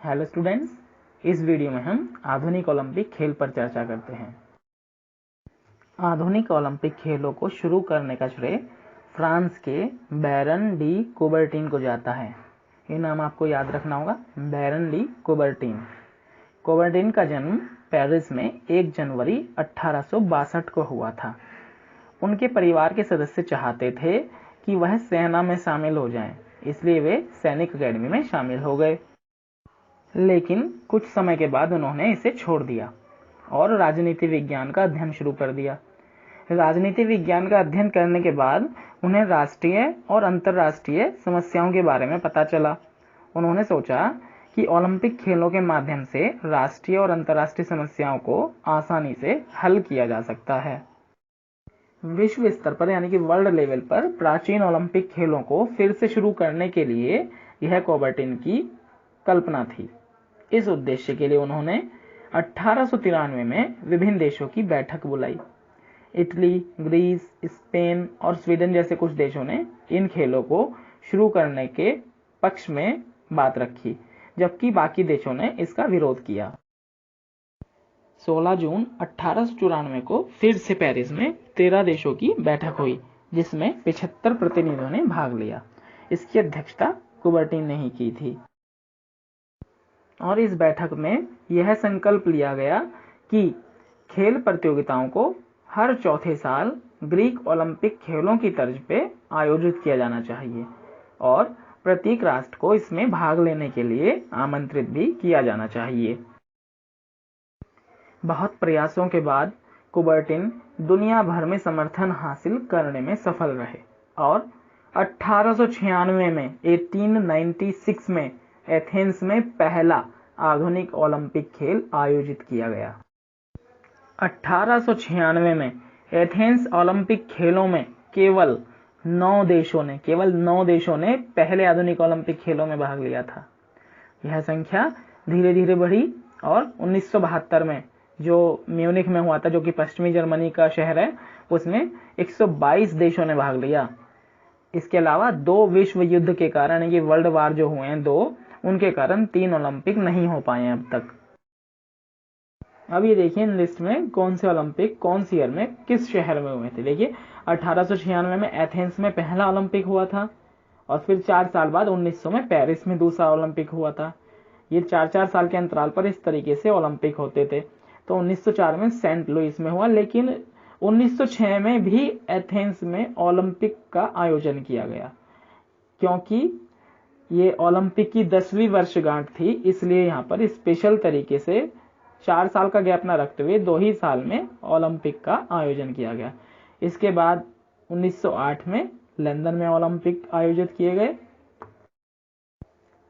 Hello students, इस video में हम आधुनिक ओलंपिक खेल पर चर्चा करते हैं। आधुनिक ओलंपिक खेलों को शुरू करने का श्रेय फ्रांस के बैरन डी कुबर्टीन को जाता है। ये नाम आपको याद रखना होगा, बैरन डी कुबर्टीन। कुबर्टीन का जन्म पेरिस में 1 जनवरी 1862 को हुआ था। उनके परिवार के सदस्य चाहते थे कि वह सेना में शामिल हो जाएं, इसलिए वे सैनिक अकेडमी में शामिल हो गए। लेकिन कुछ समय के बाद उन्होंने इसे छोड़ दिया और राजनीति विज्ञान का अध्ययन शुरू कर दिया। राजनीति विज्ञान का अध्ययन करने के बाद उन्हें राष्ट्रीय और अंतर्राष्ट्रीय समस्याओं के बारे में पता चला। उन्होंने सोचा कि ओलंपिक खेलों के माध्यम से राष्ट्रीय और अंतर्राष्ट्रीय समस्याओं को आसानी से हल किया जा सकता है। विश्व स्तर पर यानी कि वर्ल्ड लेवल पर प्राचीन ओलंपिक खेलों को फिर से शुरू करने के लिए यह कुबर्टीन की कल्पना थी। इस उद्देश्य के लिए उन्होंने 1893 में विभिन्न देशों की बैठक बुलाई। इटली, ग्रीस, स्पेन और स्वीडन जैसे कुछ देशों ने इन खेलों को शुरू करने के पक्ष में बात रखी, जबकि बाकी देशों ने इसका विरोध किया। 16 जून 1894 को फिर से पेरिस में 13 देशों की बैठक हुई, जिसमें 75 प्रतिनिधियों ने भाग लिया। इसकी अध्यक्षता कुबर्टीन ने ही की थी। और इस बैठक में यह संकल्प लिया गया कि खेल प्रतियोगिताओं को हर चौथे साल ग्रीक ओलंपिक खेलों की तर्ज पे आयोजित किया जाना चाहिए और प्रत्येक राष्ट्र को इसमें भाग लेने के लिए आमंत्रित भी किया जाना चाहिए। बहुत प्रयासों के बाद कुबर्टीन दुनिया भर में समर्थन हासिल करने में सफल रहे और 1896 में 1896 में एथेंस में पहला आधुनिक ओलंपिक खेल आयोजित किया गया। 1896 में एथेंस ओलंपिक खेलों में केवल 9 देशों ने पहले आधुनिक ओलंपिक खेलों में भाग लिया था। यह संख्या धीरे धीरे बढ़ी और 1972 में जो म्यूनिख में हुआ था, जो कि पश्चिमी जर्मनी का शहर है, उसमें 122 देशों ने भाग लिया। इसके अलावा 2 विश्व युद्ध के कारण, ये वर्ल्ड वार जो हुए हैं 2, उनके कारण 3 ओलंपिक नहीं हो पाए अब तक। अब ये देखिए इन लिस्ट में कौन से ओलंपिक कौन सी ईयर में किस शहर में हुए थे। देखिए 1896 में एथेंस में पहला ओलंपिक हुआ था और फिर 4 साल बाद 1900 में पेरिस में दूसरा ओलंपिक हुआ था। ये 4-4 साल के अंतराल पर इस तरीके से ओलंपिक होते थे। तो 1904 में सेंट लुइस में हुआ, लेकिन 1906 में भी एथेंस में ओलंपिक का आयोजन किया गया, क्योंकि ये ओलंपिक की 10वीं वर्षगांठ थी, इसलिए यहाँ पर स्पेशल तरीके से 4 साल का गैप न रखते हुए 2 ही साल में ओलंपिक का आयोजन किया गया। इसके बाद 1908 में लंदन में ओलंपिक आयोजित किए गए।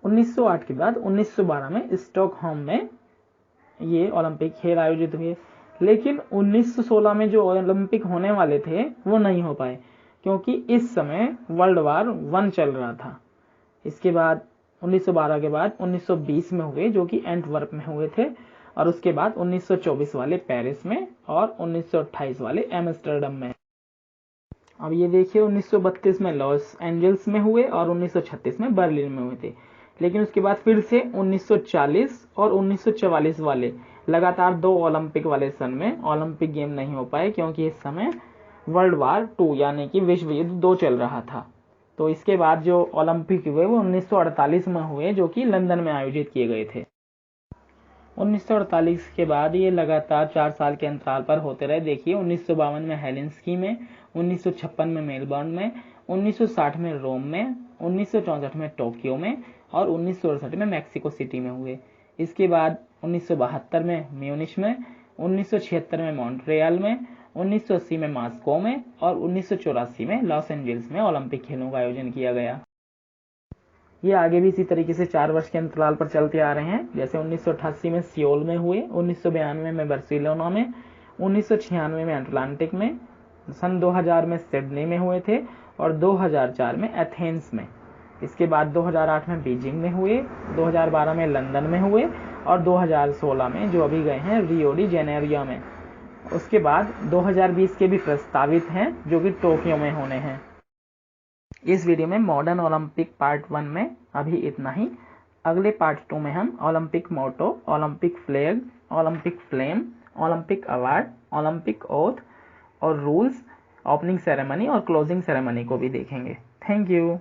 1908 के बाद 1912 में स्टॉकहोम में ये ओलंपिक खेल आयोजित हुए, लेकिन 1916 में जो ओलंपिक होने वाले थे वो नहीं हो पाए, क्योंकि इस समय वर्ल्ड वार 1 चल रहा था। इसके बाद 1912 के बाद 1920 में हुए, जो कि एंटवर्प में हुए थे, और उसके बाद 1924 वाले पेरिस में और 1928 वाले एम्स्टर्डम में। अब ये देखिए 1932 में लॉस एंजल्स में हुए और 1936 में बर्लिन में हुए थे। लेकिन उसके बाद फिर से 1940 और 1944 वाले लगातार 2 ओलंपिक वाले सन में ओलंपिक गेम नहीं हो पाए, क्योंकि इस समय वर्ल्ड वार 2 यानी कि विश्व युद्ध 2 चल रहा था। तो इसके बाद जो ओलंपिक हुए वो 1948 में हुए, जो कि लंदन में आयोजित किए गए थे। 1948 के बाद ये लगातार 4 साल के अंतराल पर होते रहे। देखिए 1952 में हेलिंस्की में, 1956 में मेलबर्न में, 1960 में रोम में, 1964 में टोक्यो में और 1968 में मैक्सिको सिटी में हुए। इसके बाद 1972 में म्यूनिख में, 1976 में मॉन्ट्रियल में, 1980 में मॉस्को में और 1984 में लॉस एंजल्स में ओलंपिक खेलों का आयोजन किया गया। ये आगे भी इसी तरीके से 4 वर्ष के अंतराल पर चलते आ रहे हैं। जैसे 1988 में सियोल में हुए, 1992 में बार्सिलोना में, 1996 में अटलांटिक में, सन 2000 में सिडनी में हुए थे और 2004 में एथेंस में। इसके बाद 2008 में बीजिंग में हुए, 2012 में लंदन में हुए और 2016 में जो अभी गए हैं रियो डी जेनेरियो में। उसके बाद 2020 के भी प्रस्तावित हैं, जो कि टोक्यो में होने हैं। इस वीडियो में मॉडर्न ओलंपिक पार्ट 1 में अभी इतना ही। अगले पार्ट 2 में हम Olympic motto, Olympic flag, Olympic flame, Olympic award, Olympic oath और रूल्स, ओपनिंग सेरेमनी और क्लोजिंग सेरेमनी को भी देखेंगे। Thank you.